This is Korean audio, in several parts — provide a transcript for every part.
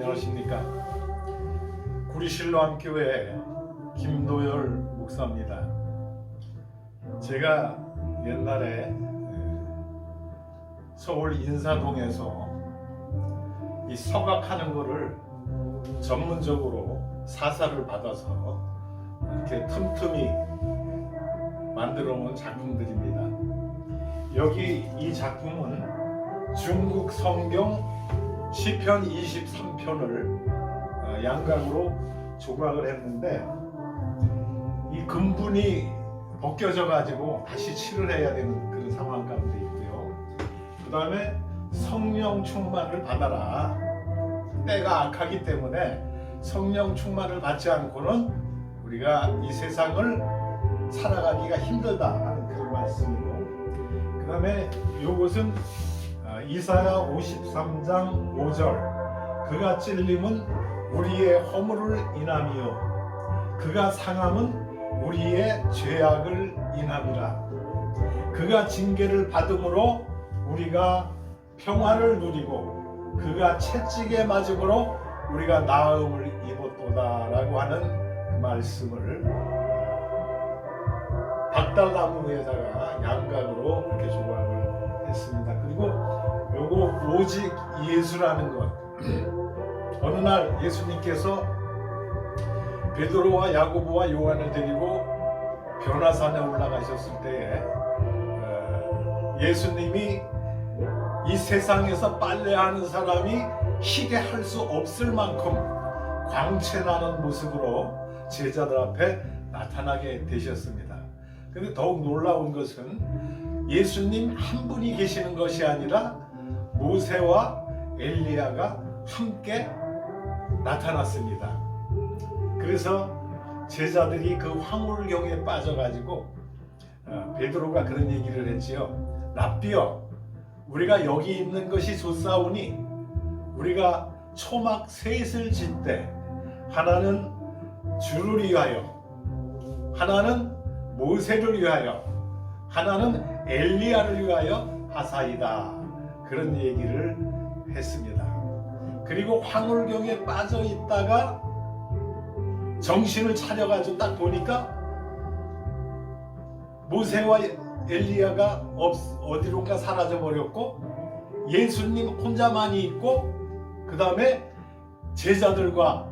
안녕하십니까. 구리신로암교회 김도열 목사입니다. 제가 옛날에 서울 인사동에서 이 서각하는 거를 전문적으로 사사를 받아서 이렇게 틈틈이 만들어 놓은 작품들입니다. 여기 이 작품은 중국 성경 시편 23편을 양각으로 조각을 했는데 이 근분이 벗겨져 가지고 다시 칠을 해야 되는 그런 상황 가운데 있고요. 그 다음에 성령 충만을 받아라. 때가 악하기 때문에 성령 충만을 받지 않고는 우리가 이 세상을 살아가기가 힘들다 하는 그런 말씀이고, 그 다음에 이것은 이사야 53장 5절 그가 찔림은 우리의 허물을 인함이요 그가 상함은 우리의 죄악을 인함이라. 그가 징계를 받음으로 우리가 평화를 누리고 그가 채찍에 맞음으로 우리가 나음을 입었도다 라고 하는 그 말씀을 박달나무에다가 양각으로 이렇게 조각을 했습니다. 그리고 요거 오직 예수라는 것, 어느 날 예수님께서 베드로와 야고보와 요한을 데리고 변화산에 올라가셨을 때에 예수님이 이 세상에서 빨래하는 사람이 희게 할 수 없을 만큼 광채나는 모습으로 제자들 앞에 나타나게 되셨습니다. 그런데 더욱 놀라운 것은 예수님 한 분이 계시는 것이 아니라 모세와 엘리야가 함께 나타났습니다. 그래서 제자들이 그 황홀경에 빠져가지고 베드로가 그런 얘기를 했지요. 랍비여, 우리가 여기 있는 것이 좋사오니 우리가 초막 셋을 짓되 하나는 주를 위하여, 하나는 모세를 위하여, 하나는 엘리야를 위하여 하사이다. 그런 얘기를 했습니다. 그리고 황홀경에 빠져 있다가 정신을 차려가지고 딱 보니까 모세와 엘리야가 어디론가 사라져 버렸고 예수님 혼자만이 있고, 그 다음에 제자들과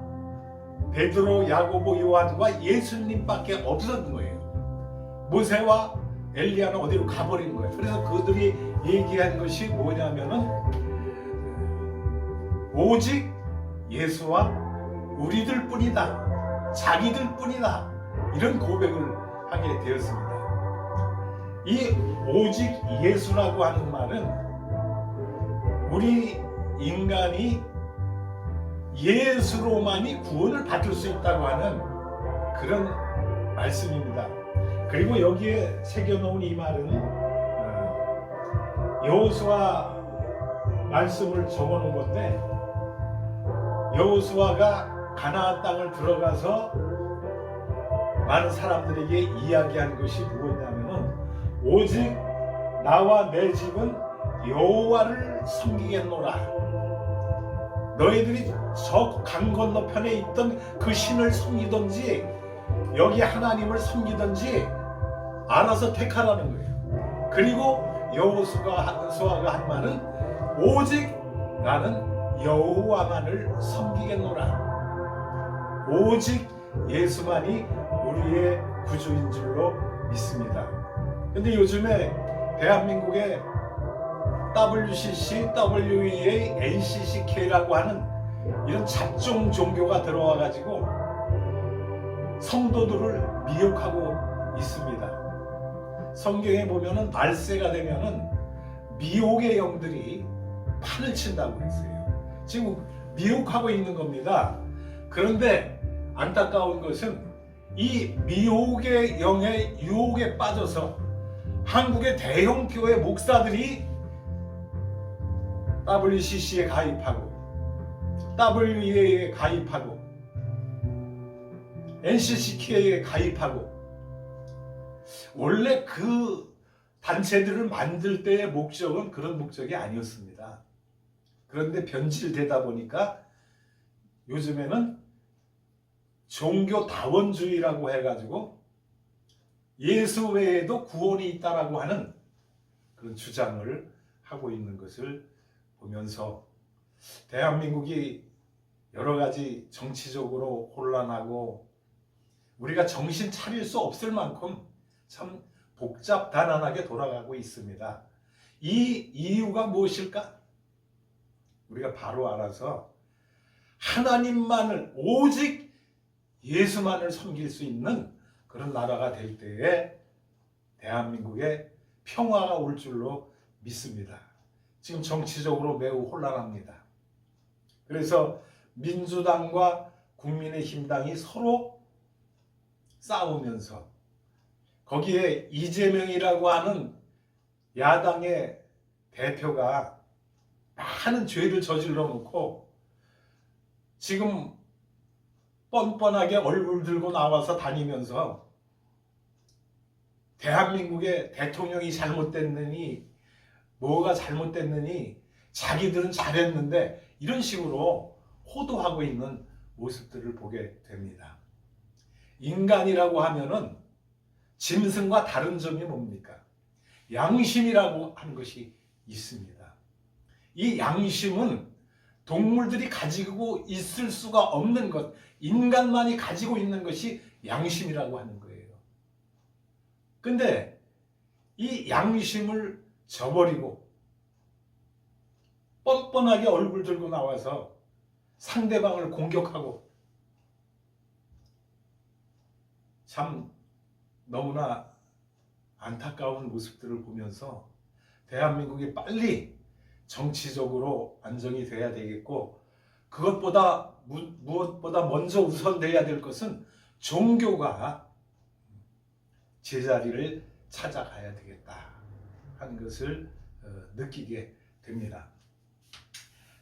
베드로, 야고보, 요한과 예수님밖에 없었던 거예요. 모세와 엘리야는 어디로 가버린 거예요. 그래서 그들이 얘기한 것이 뭐냐면은 오직 예수와 우리들 뿐이다, 자기들 뿐이다, 이런 고백을 하게 되었습니다. 이 오직 예수라고 하는 말은 우리 인간이 예수로만이 구원을 받을 수 있다고 하는 그런 말씀입니다. 그리고 여기에 새겨놓은 이 말은 여호수아 말씀을 적어놓은 건데, 여호수아가 가나안 땅을 들어가서 많은 사람들에게 이야기한 것이 무엇이냐면은 오직 나와 내 집은 여호와를 섬기겠노라. 너희들이 저 강 건너편에 있던 그 신을 섬기든지 여기 하나님을 섬기든지 알아서 택하라는 거예요. 그리고 여호수아가 한 말은 오직 나는 여호와만을 섬기겠노라. 오직 예수만이 우리의 구주인 줄로 믿습니다. 근데 요즘에 대한민국에 WCC, WEA, NCCK라고 하는 이런 잡종 종교가 들어와 가지고 성도들을 미혹하고 있습니다. 성경에 보면은 말세가 되면은 미혹의 영들이 판을 친다고 했어요. 지금 미혹하고 있는 겁니다. 그런데 안타까운 것은 이 미혹의 영의 유혹에 빠져서 한국의 대형 교회 목사들이 WCC에 가입하고 WEA에 가입하고 NCCK에 가입하고, 원래 그 단체들을 만들 때의 목적은 그런 목적이 아니었습니다. 그런데 변질되다 보니까 요즘에는 종교다원주의라고 해가지고 예수 외에도 구원이 있다라고 하는 그런 주장을 하고 있는 것을 보면서 대한민국이 여러 가지 정치적으로 혼란하고 우리가 정신 차릴 수 없을 만큼 참 복잡다난하게 돌아가고 있습니다. 이 이유가 무엇일까? 우리가 바로 알아서 하나님만을, 오직 예수만을 섬길 수 있는 그런 나라가 될 때에 대한민국에 평화가 올 줄로 믿습니다. 지금 정치적으로 매우 혼란합니다. 그래서 민주당과 국민의힘당이 서로 싸우면서 거기에 이재명이라고 하는 야당의 대표가 많은 죄를 저질러 놓고 지금 뻔뻔하게 얼굴 들고 나와서 다니면서 대한민국의 대통령이 잘못됐느니 뭐가 잘못됐느니 자기들은 잘했는데 이런 식으로 호도하고 있는 모습들을 보게 됩니다. 인간이라고 하면은 짐승과 다른 점이 뭡니까? 양심이라고 하는 것이 있습니다. 이 양심은 동물들이 가지고 있을 수가 없는 것, 인간만이 가지고 있는 것이 양심이라고 하는 거예요. 근데 이 양심을 저버리고 뻔뻔하게 얼굴 들고 나와서 상대방을 공격하고 참 너무나 안타까운 모습들을 보면서 대한민국이 빨리 정치적으로 안정이 돼야 되겠고 그것보다 무엇보다 먼저 우선돼야 될 것은 종교가 제자리를 찾아가야 되겠다 하는 것을 느끼게 됩니다.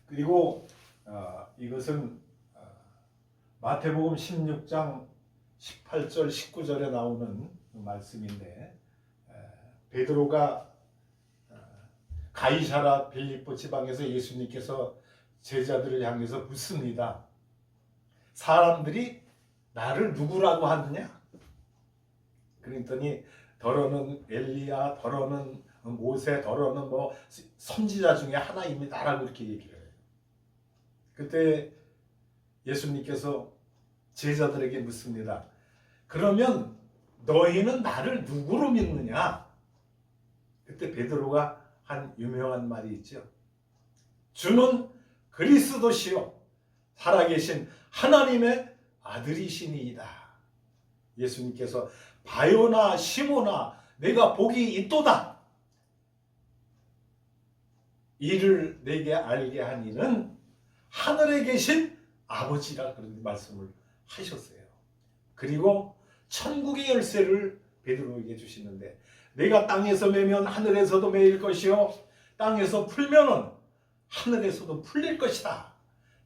그리고 이것은 마태복음 16장 18절 19절에 나오는 말씀인데 베드로가 가이사라 빌립보 지방에서 예수님께서 제자들을 향해서 묻습니다. 사람들이 나를 누구라고 하느냐? 그랬더니 더러는 엘리야, 더러는 모세, 더러는 뭐 선지자 중에 하나입니다라고 이렇게 얘기를 해요. 그때 예수님께서 제자들에게 묻습니다. 그러면 너희는 나를 누구로 믿느냐? 그때 베드로가 한 유명한 말이 있죠. 주는 그리스도시요 살아계신 하나님의 아들이시니이다. 예수님께서 바요나 시모나 내가 복이 있도다. 이를 내게 알게 한 이는 하늘에 계신 아버지라 그런 말씀을 하셨어요. 그리고 천국의 열쇠를 베드로에게 주시는데 내가 땅에서 매면 하늘에서도 매일 것이요 땅에서 풀면은 하늘에서도 풀릴 것이다.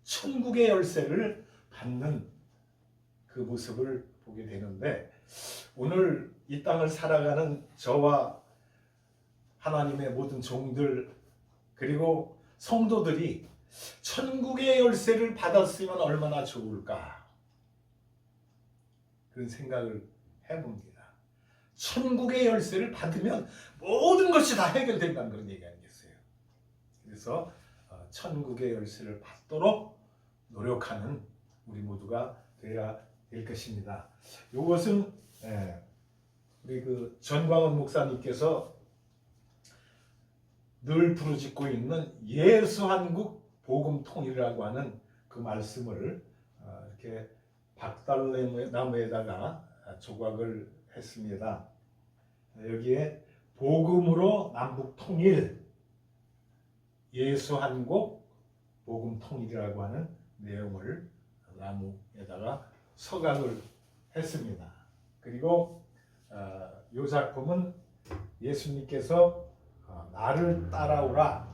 천국의 열쇠를 받는 그 모습을 보게 되는데 오늘 이 땅을 살아가는 저와 하나님의 모든 종들 그리고 성도들이 천국의 열쇠를 받았으면 얼마나 좋을까 그런 생각을 해봅니다. 천국의 열쇠를 받으면 모든 것이 다 해결된다는 그런 얘기 아니겠어요? 그래서 천국의 열쇠를 받도록 노력하는 우리 모두가 되어야 될 것입니다. 이것은 우리 그 전광훈 목사님께서 늘 부르짖고 있는 예수한국 복음 통일이라고 하는 그 말씀을 이렇게 박달나무에다가 조각을 했습니다. 여기에 복음으로 남북 통일, 예수한국 복음 통일이라고 하는 내용을 나무에다가 서각을 했습니다. 그리고 이 작품은 예수님께서 나를 따라오라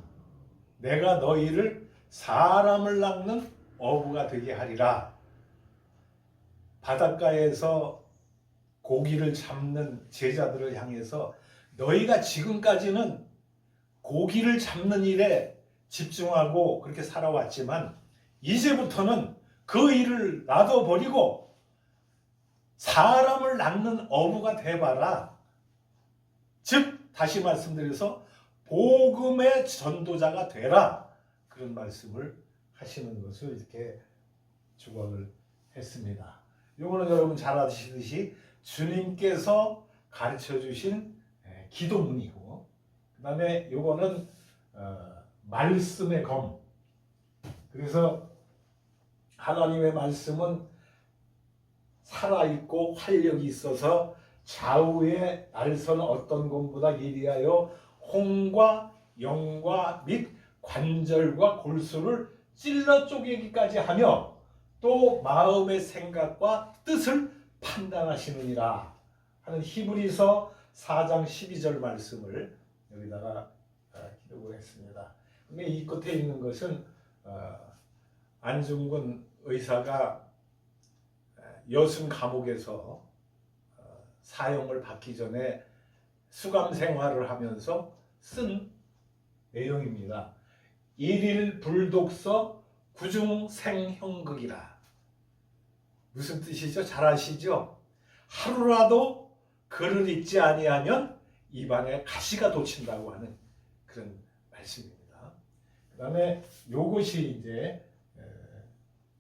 내가 너희를 사람을 낚는 어부가 되게 하리라. 바닷가에서 고기를 잡는 제자들을 향해서 너희가 지금까지는 고기를 잡는 일에 집중하고 그렇게 살아왔지만 이제부터는 그 일을 놔둬버리고 사람을 낳는 어부가 돼봐라. 즉 다시 말씀드려서 복음의 전도자가 되라. 그런 말씀을 하시는 것을 이렇게 주각을 했습니다. 이거는 여러분 잘 아시듯이 주님께서 가르쳐 주신 기도문이고, 그 다음에 이거는 말씀의 검. 그래서 하나님의 말씀은 살아있고 활력이 있어서 좌우에 날선 어떤 검보다 예리하여 혼과 영과 및 관절과 골수를 찔러 쪼개기까지 하며 또 마음의 생각과 뜻을 판단하시느니라 하는 히브리서 4장 12절 말씀을 여기다가 기록을 했습니다. 근데 이 끝에 있는 것은 안중근 의사가 여순 감옥에서 사형을 받기 전에 수감 생활을 하면서 쓴 내용입니다. 일일 불독서 구중생형극이라. 무슨 뜻이죠? 잘 아시죠? 하루라도 글을 읽지 아니하면 입안에 가시가 돋친다고 하는 그런 말씀입니다. 그 다음에 요것이 이제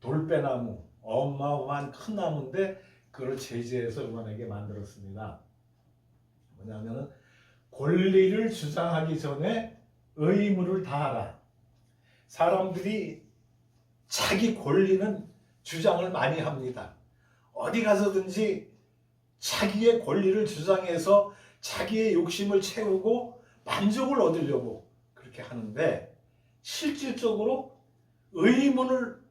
돌배나무, 어마어마한 큰 나무인데 그걸 제지해서 음원에게 만들었습니다. 뭐냐면은 권리를 주장하기 전에 의무를 다하라. 사람들이 자기 권리는 주장을 많이 합니다. 어디 가서든지 자기의 권리를 주장해서 자기의 욕심을 채우고 만족을 얻으려고 그렇게 하는데 실질적으로 의무를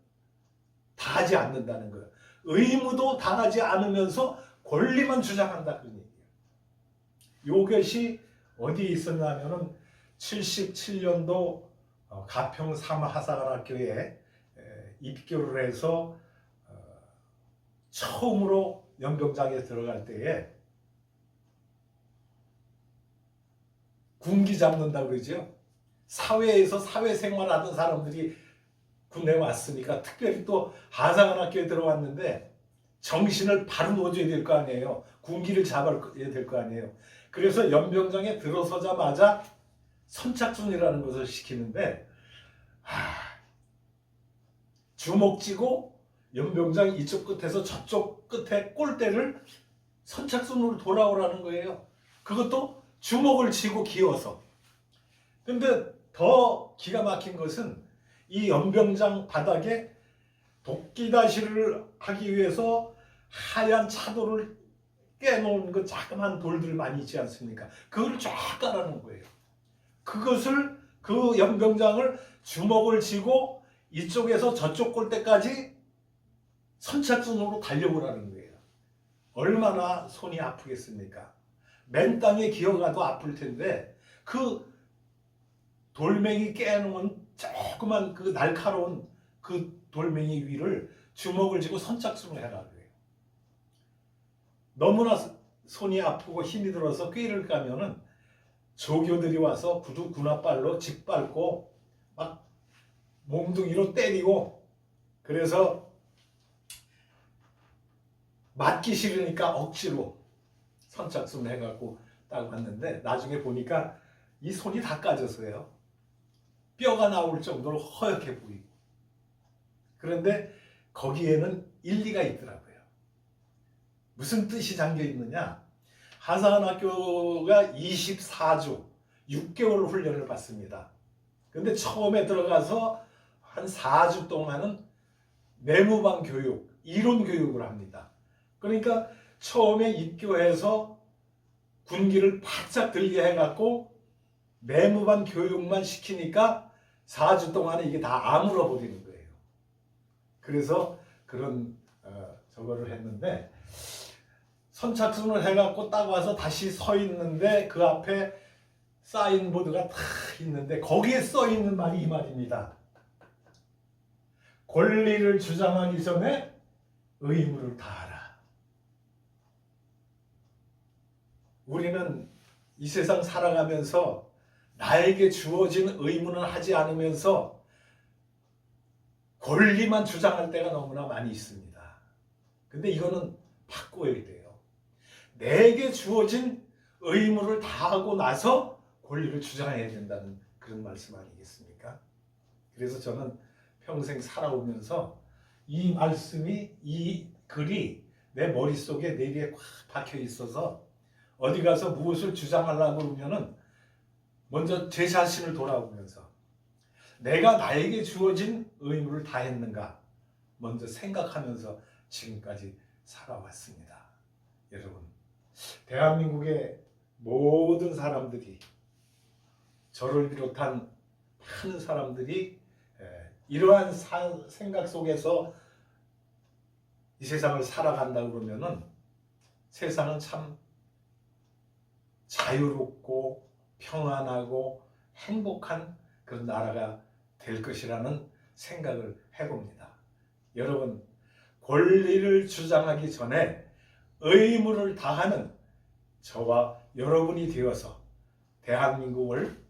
다하지 않는다는 거예요. 의무도 다하지 않으면서 권리만 주장한다 그런 얘기예요. 이것이 어디에 있었냐면은 77년도 가평 삼하사관학교에 입교를 해서 처음으로 연병장에 들어갈 때에 군기 잡는다고 그러죠. 사회에서 사회생활하던 사람들이 군대에 왔으니까 특별히 또 하사관학교에 들어왔는데 정신을 바로 놓아줘야 될 거 아니에요. 군기를 잡아야 될 거 아니에요. 그래서 연병장에 들어서자마자 선착순이라는 것을 시키는데 주먹 쥐고 연병장 이쪽 끝에서 저쪽 끝에 꼴대를 선착순으로 돌아오라는 거예요. 그것도 주먹을 쥐고 기어서. 근데 더 기가 막힌 것은 이 연병장 바닥에 도끼다시를 하기 위해서 하얀 차돌을 깨놓은 그 자그마한 돌들 많이 있지 않습니까? 그걸 쫙 깔아놓은 거예요. 그것을 그 연병장을 주먹을 쥐고 이쪽에서 저쪽 골대까지 선착순으로 달려오라는 거예요. 얼마나 손이 아프겠습니까? 맨 땅에 기어가도 아플 텐데 그 돌멩이 깨놓은 조그만 그 날카로운 그 돌멩이 위를 주먹을 쥐고 선착순을 해라 그래요. 너무나 손이 아프고 힘이 들어서 꾀를 까면은 조교들이 와서 구두 군화발로 짓밟고 막 몸뚱이로 때리고, 그래서 맞기 싫으니까 억지로 선착순 해갖고 딱 왔는데 나중에 보니까 이 손이 다 까졌어요. 뼈가 나올 정도로 허옇게 보이고. 그런데 거기에는 일리가 있더라고요. 무슨 뜻이 잠겨 있느냐? 하사관학교가 24주 6개월 훈련을 받습니다. 근데 처음에 들어가서 한 4주 동안은 내무반 교육, 이론 교육을 합니다. 그러니까 처음에 입교해서 군기를 바짝 들게 해갖고 내무반 교육만 시키니까 4주 동안에 이게 다 아물어 버리는 거예요. 그래서 그런 저거를 했는데 선착순을 해갖고 딱 와서 다시 서 있는데 그 앞에 사인보드가 딱 있는데 거기에 써 있는 말이 이 말입니다. 권리를 주장하기 전에 의무를 다하라. 우리는 이 세상 살아가면서 나에게 주어진 의무는 하지 않으면서 권리만 주장할 때가 너무나 많이 있습니다. 근데 이거는 바꿔야 돼요. 내게 주어진 의무를 다하고 나서 권리를 주장해야 된다는 그런 말씀 아니겠습니까? 그래서 저는 평생 살아오면서 이 말씀이, 이 글이 내 머릿속에 내리에 꽉 박혀 있어서 어디 가서 무엇을 주장하려고 그러면은 먼저 제 자신을 돌아보면서 내가 나에게 주어진 의무를 다했는가 먼저 생각하면서 지금까지 살아왔습니다. 여러분, 대한민국의 모든 사람들이, 저를 비롯한 많은 사람들이 이러한 생각 속에서 이 세상을 살아간다 그러면은 세상은 참 자유롭고 평안하고 행복한 그런 나라가 될 것이라는 생각을 해봅니다. 여러분, 권리를 주장하기 전에 의무를 다하는 저와 여러분이 되어서 대한민국을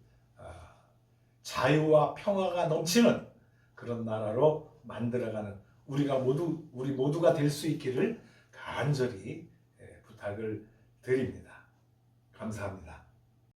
자유와 평화가 넘치는 그런 나라로 만들어가는 우리 모두가 될 수 있기를 간절히 부탁을 드립니다. 감사합니다.